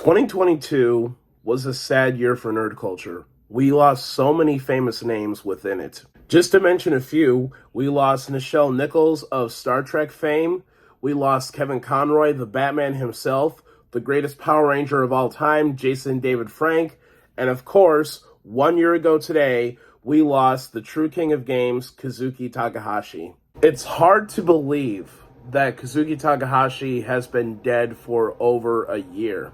2022 was a sad year for nerd culture. We lost so many famous names within it. Just to mention a few, we lost Nichelle Nichols of Star Trek fame. We lost Kevin Conroy, the Batman himself, the greatest Power Ranger of all time, Jason David Frank. And of course, 1 year ago today, we lost the true king of games, Kazuki Takahashi. It's hard to believe that Kazuki Takahashi has been dead for over a year.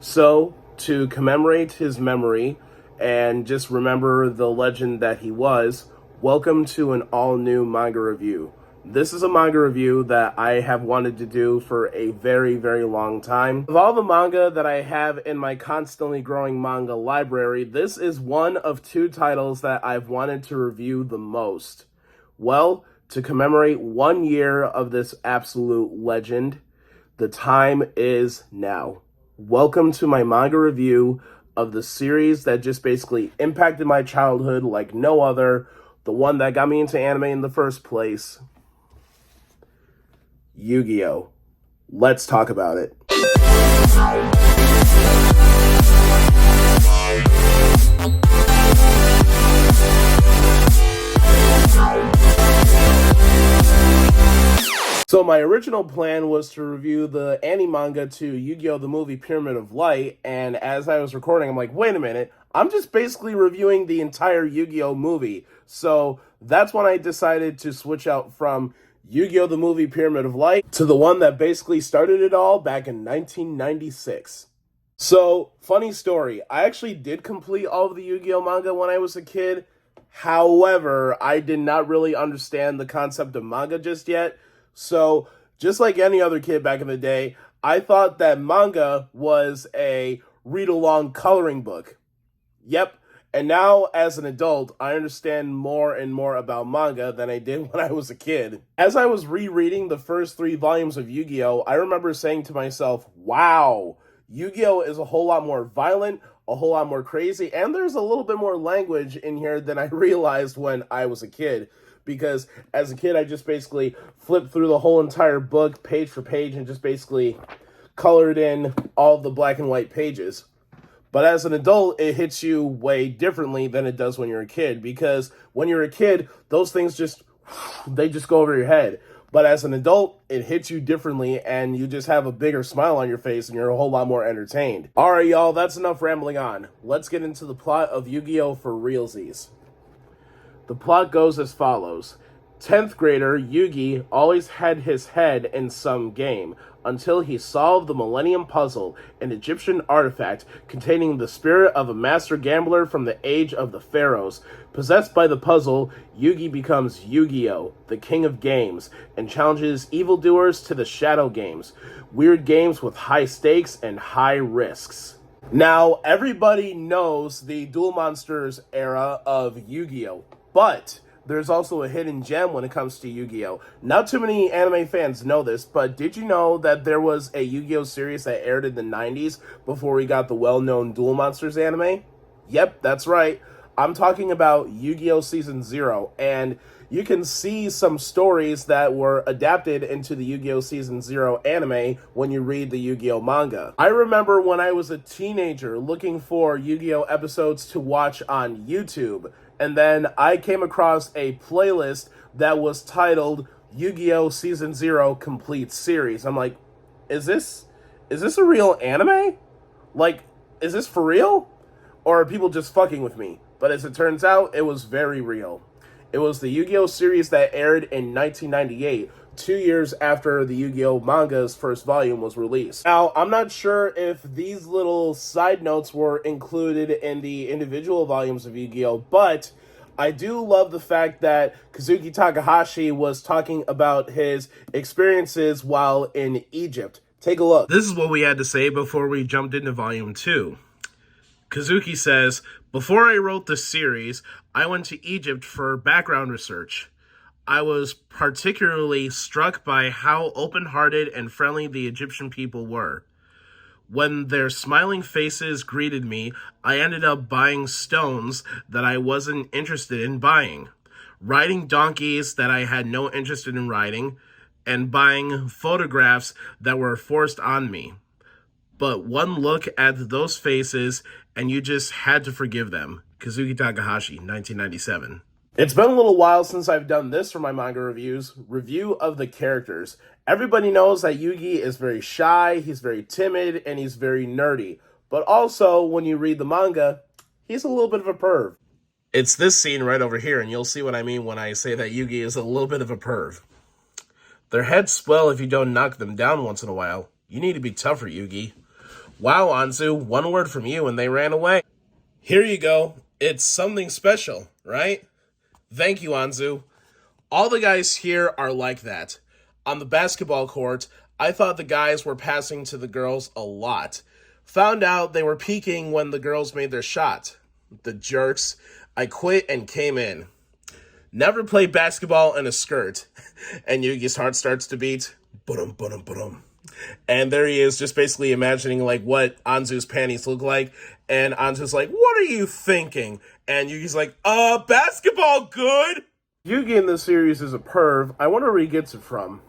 So, to commemorate his memory and just remember the legend that he was, welcome to an all-new manga review. This is a manga review that I have wanted to do for a very, very long time. Of all the manga that I have in my constantly growing manga library, this is one of two titles that I've wanted to review the most. Well, to commemorate 1 year of this absolute legend, the time is now. Welcome to my manga review of the series that just basically impacted my childhood like no other, the one that got me into anime in the first place, Yu-Gi-Oh! Let's talk about it. So my original plan was to review the manga to Yu-Gi-Oh! The movie Pyramid of Light, and as I was recording, I'm like, wait a minute, I'm just basically reviewing the entire Yu-Gi-Oh! Movie. So that's when I decided to switch out from Yu-Gi-Oh! The movie Pyramid of Light to the one that basically started it all back in 1996. So, funny story, I actually did complete all of the Yu-Gi-Oh! Manga when I was a kid. However, I did not really understand the concept of manga just yet. So, just like any other kid back in the day, I thought that manga was a read-along coloring book. Yep, and now as an adult, I understand more and more about manga than I did when I was a kid. As I was rereading the first 3 volumes of Yu-Gi-Oh!, I remember saying to myself, wow, Yu-Gi-Oh! Is a whole lot more violent, a whole lot more crazy, and there's a little bit more language in here than I realized when I was a kid. Because as a kid, I just basically flipped through the whole entire book, page for page, and just basically colored in all the black and white pages. But as an adult, it hits you way differently than it does when you're a kid. Because when you're a kid, those things they just go over your head. But as an adult, it hits you differently, and you just have a bigger smile on your face, and you're a whole lot more entertained. Alright, y'all, that's enough rambling on. Let's get into the plot of Yu-Gi-Oh! For realsies. The plot goes as follows. 10th grader Yugi always had his head in some game until he solved the Millennium Puzzle, an Egyptian artifact containing the spirit of a master gambler from the age of the pharaohs. Possessed by the puzzle, Yugi becomes Yu-Gi-Oh!, the king of games, and challenges evildoers to the shadow games, weird games with high stakes and high risks. Now, everybody knows the Duel Monsters era of Yu-Gi-Oh!, but there's also a hidden gem when it comes to Yu-Gi-Oh! Not too many anime fans know this, but did you know that there was a Yu-Gi-Oh! Series that aired in the 90s before we got the well-known Duel Monsters anime? Yep, that's right. I'm talking about Yu-Gi-Oh! Season 0, and you can see some stories that were adapted into the Yu-Gi-Oh! Season 0 anime when you read the Yu-Gi-Oh! Manga. I remember when I was a teenager looking for Yu-Gi-Oh! Episodes to watch on YouTube, and then I came across a playlist that was titled Yu-Gi-Oh! Season 0 Complete Series. I'm like, is this a real anime? Like, is this for real? Or are people just fucking with me? But as it turns out, it was very real. It was the Yu-Gi-Oh! Series that aired in 1998, 2 years after the Yu-Gi-Oh! Manga's first volume was released. Now, I'm not sure if these little side notes were included in the individual volumes of Yu-Gi-Oh!, but I do love the fact that Kazuki Takahashi was talking about his experiences while in Egypt. Take a look. This is what we had to say before we jumped into Volume 2. Kazuki says, "Before I wrote this series, I went to Egypt for background research. I was particularly struck by how open-hearted and friendly the Egyptian people were. When their smiling faces greeted me, I ended up buying stones that I wasn't interested in buying, riding donkeys that I had no interest in riding, and buying photographs that were forced on me. But one look at those faces, and you just had to forgive them. Kazuki Takahashi, 1997. It's been a little while since I've done this for my manga reviews. Review of the characters. Everybody knows that Yugi is very shy, he's very timid, and he's very nerdy. But also, when you read the manga, he's a little bit of a perv. It's this scene right over here, and you'll see what I mean when I say that Yugi is a little bit of a perv. Their heads swell if you don't knock them down once in a while. You need to be tougher, Yugi. Wow, Anzu, one word from you and they ran away. Here you go. It's something special, right? Thank you, Anzu. All the guys here are like that. On the basketball court, I thought the guys were passing to the girls a lot. Found out they were peeking when the girls made their shot. The jerks. I quit and came in. Never play basketball in a skirt. And Yugi's heart starts to beat. Ba-dum, ba-dum, ba-dum. And there he is, just basically imagining like what Anzu's panties look like. And Anzu's like, what are you thinking? And Yugi's like, basketball good? Yugi in this series is a perv. I wonder where he gets it from.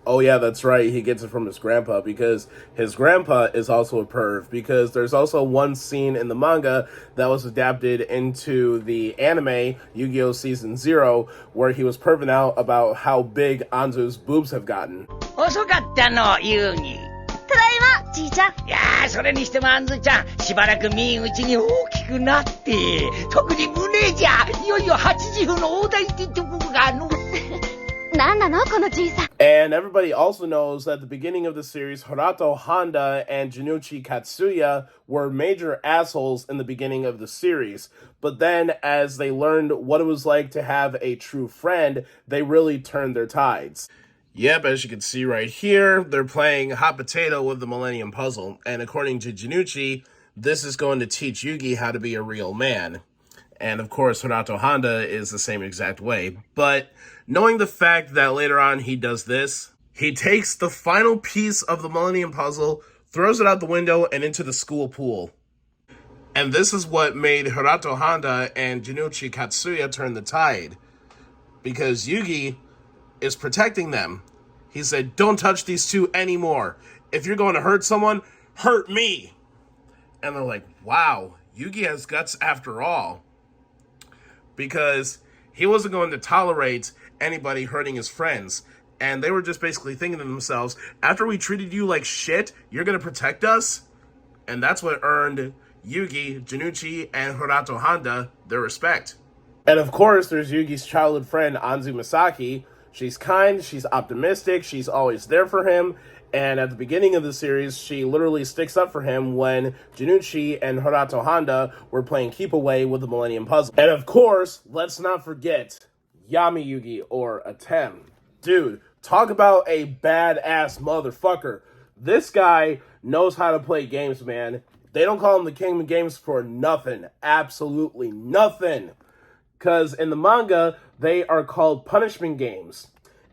Oh yeah, that's right. He gets it from his grandpa, because his grandpa is also a perv, because there's also one scene in the manga that was adapted into the anime, Yu-Gi-Oh! Season 0, where he was perving out about how big Anzu's boobs have gotten. 遅かったの、ユウギ。ただいま、じいちゃん。いやー、それにしてもアンズちゃん、しばらく見んうちに大きくなって、特に胸じゃ、いよいよ80分の大台ってとこがあるの。なんなのこのじいさん。 And everybody also knows that at the beginning of the series, Horato Honda and Junichi Katsuya were major assholes in the beginning of the series. But then, as they learned what it was like to have a true friend, they really turned their tides. Yep, as you can see right here, they're playing hot potato with the Millennium Puzzle. And according to Junichi, this is going to teach Yugi how to be a real man. And of course, Horato Honda is the same exact way. But knowing the fact that later on he does this, he takes the final piece of the Millennium Puzzle, throws it out the window and into the school pool. And this is what made Horato Honda and Junichi Katsuya turn the tide. Because Yugi is protecting them. He said, don't touch these two anymore. If you're going to hurt someone, hurt me. And they're like, wow, Yugi has guts after all. Because he wasn't going to tolerate anybody hurting his friends. And they were just basically thinking to themselves, after we treated you like shit, you're going to protect us? And that's what earned Yugi, Junichi, and Horato Honda their respect. And of course, there's Yugi's childhood friend, Anzu Misaki. She's kind, she's optimistic, she's always there for him. And at the beginning of the series, she literally sticks up for him when Junichi and Horato Honda were playing Keep Away with the Millennium Puzzle. And of course, let's not forget Yami Yugi, or Atem. Dude, talk about a badass motherfucker. This guy knows how to play games, man. They don't call him the king of games for nothing. Absolutely nothing. Because in the manga, they are called punishment games.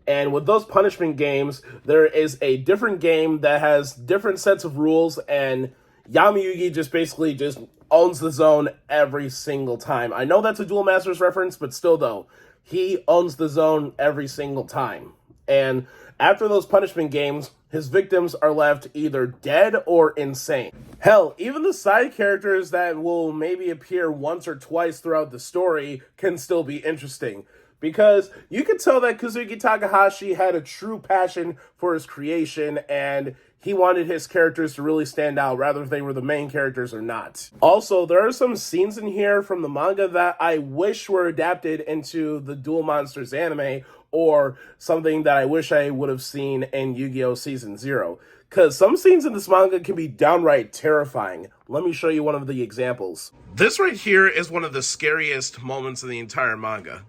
And with those punishment games, there is a different game that has different sets of rules, and Yami Yugi just basically just owns the zone every single time. I know that's a Duel Masters reference, but still though, he owns the zone every single time. And after those punishment games, his victims are left either dead or insane. Hell, even the side characters that will maybe appear once or twice throughout the story can still be interesting. Because you can tell that Kazuki Takahashi had a true passion for his creation, and he wanted his characters to really stand out, rather if they were the main characters or not. Also, there are some scenes in here from the manga that I wish were adapted into the Duel Monsters anime, or something that I wish I would have seen in Yu-Gi-Oh! Season 0. Because some scenes in this manga can be downright terrifying. Let me show you one of the examples. This right here is one of the scariest moments in the entire manga.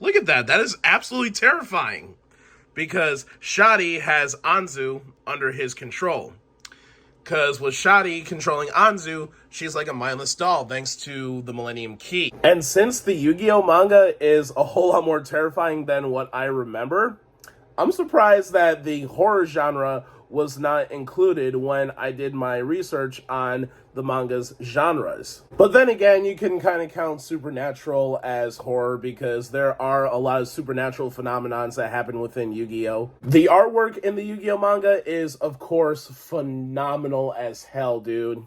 Look at that. That is absolutely terrifying. Because Shadi has Anzu under his control. Because with Shadi controlling Anzu, she's like a mindless doll thanks to the Millennium Key. And since the Yu-Gi-Oh! Manga is a whole lot more terrifying than what I remember, I'm surprised that the horror genre was not included when I did my research on the manga's genres. But then again, you can kind of count supernatural as horror because there are a lot of supernatural phenomenons that happen within Yu-Gi-Oh! The artwork in the Yu-Gi-Oh! Manga is, of course, phenomenal as hell, dude.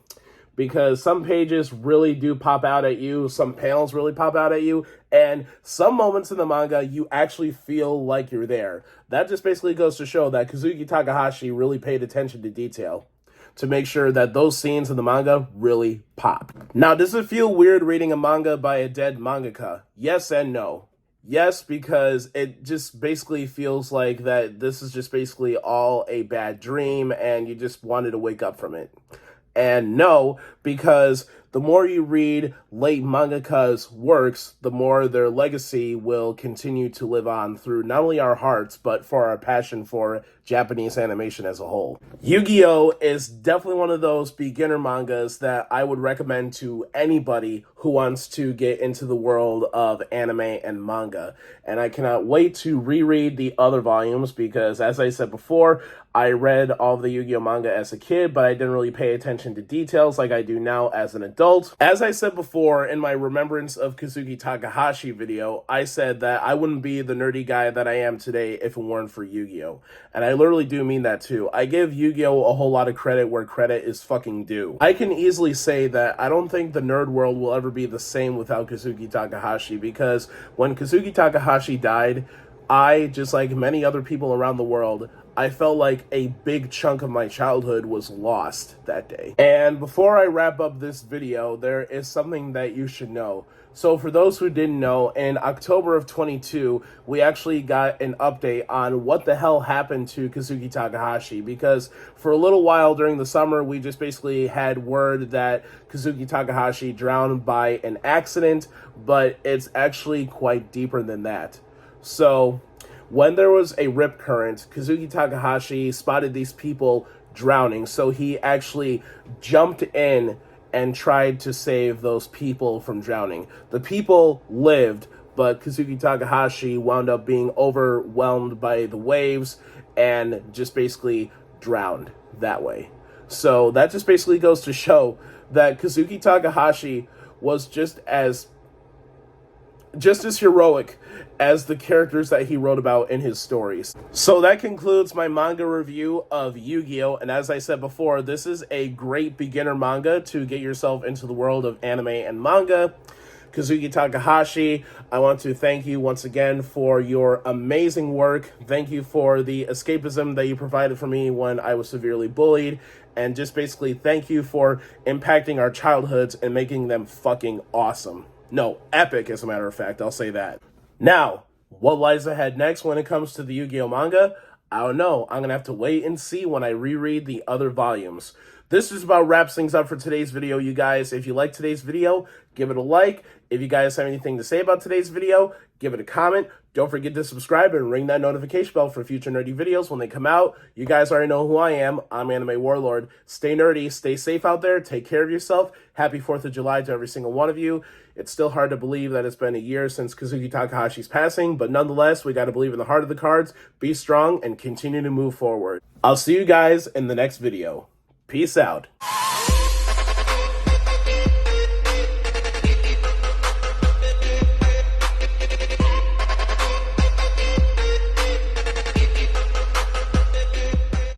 Because some pages really do pop out at you, some panels really pop out at you, and some moments in the manga you actually feel like you're there. That just basically goes to show that Kazuki Takahashi really paid attention to detail to make sure that those scenes in the manga really pop. Now, does it feel weird reading a manga by a dead mangaka? Yes and no. Yes, because it just basically feels like that this is just basically all a bad dream and you just wanted to wake up from it. And no, because the more you read late mangaka's works, the more their legacy will continue to live on through not only our hearts, but for our passion for Japanese animation as a whole. Yu-Gi-Oh! Is definitely one of those beginner mangas that I would recommend to anybody who wants to get into the world of anime and manga. And I cannot wait to reread the other volumes because, as I said before, I read all of the Yu-Gi-Oh! Manga as a kid, but I didn't really pay attention to details like I do now as an adult. As I said before in my Remembrance of Kazuki Takahashi video, I said that I wouldn't be the nerdy guy that I am today if it weren't for Yu-Gi-Oh! And I literally do mean that too. I give Yu-Gi-Oh! A whole lot of credit where credit is fucking due. I can easily say that I don't think the nerd world will ever be the same without Kazuki Takahashi, because when Kazuki Takahashi died, I, just like many other people around the world, I felt like a big chunk of my childhood was lost that day. And before I wrap up this video, there is something that you should know. So for those who didn't know, in October of 22, we actually got an update on what the hell happened to Kazuki Takahashi, because for a little while during the summer, we just basically had word that Kazuki Takahashi drowned by an accident, but it's actually quite deeper than that. So when there was a rip current, Kazuki Takahashi spotted these people drowning, so he actually jumped in and tried to save those people from drowning. The people lived, but Kazuki Takahashi wound up being overwhelmed by the waves and just basically drowned that way. So that just basically goes to show that Kazuki Takahashi was just as heroic as the characters that he wrote about in his stories. So that concludes my manga review of Yu-Gi-Oh! And as I said before, this is a great beginner manga to get yourself into the world of anime and manga. Kazuki Takahashi, I want to thank you once again for your amazing work. Thank you for the escapism that you provided for me when I was severely bullied. And just basically thank you for impacting our childhoods and making them fucking awesome. No, epic, as a matter of fact, I'll say that. Now, what lies ahead next when it comes to the Yu-Gi-Oh! Manga? I don't know. I'm going to have to wait and see when I reread the other volumes. This is about wraps things up for today's video, you guys. If you like today's video, give it a like. If you guys have anything to say about today's video, give it a comment. Don't forget to subscribe and ring that notification bell for future nerdy videos when they come out. You guys already know who I am. I'm Anime Warlord. Stay nerdy, stay safe out there, take care of yourself. Happy 4th of July to every single one of you. It's still hard to believe that it's been a year since Kazuki Takahashi's passing, but nonetheless, we got to believe in the heart of the cards, be strong, and continue to move forward. I'll see you guys in the next video. Peace out.